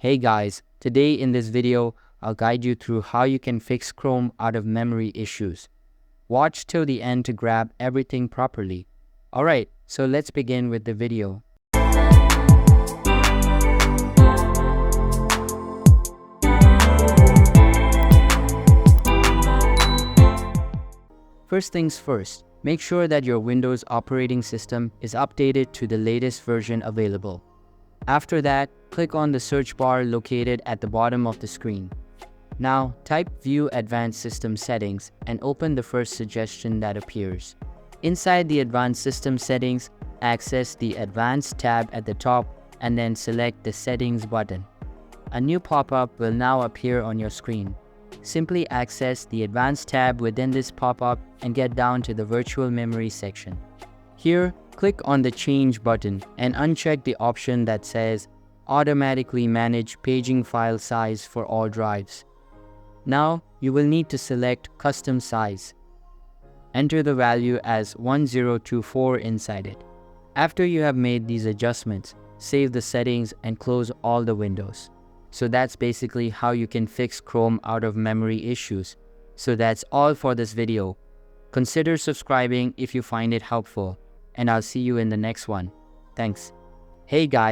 Hey guys, today in this video, I'll guide you through how you can fix Chrome out of memory issues. Watch till the end to grab everything properly. Alright, so let's begin with the video. First things first, make sure that your Windows operating system is updated to the latest version available. After that, click on the search bar located at the bottom of the screen. Now, type View Advanced System Settings and open the first suggestion that appears. Inside the Advanced System Settings, access the Advanced tab at the top and then select the Settings button. A new pop-up will now appear on your screen. Simply access the Advanced tab within this pop-up and get down to the Virtual Memory section. Here, click on the Change button and uncheck the option that says Automatically Manage Paging File Size for all drives. Now, you will need to select Custom Size. Enter the value as 1024 inside it. After you have made these adjustments, save the settings and close all the windows. So that's basically how you can fix Chrome out of memory issues. So that's all for this video. Consider subscribing if you find it helpful, and I'll see you in the next one. Thanks. Hey guys.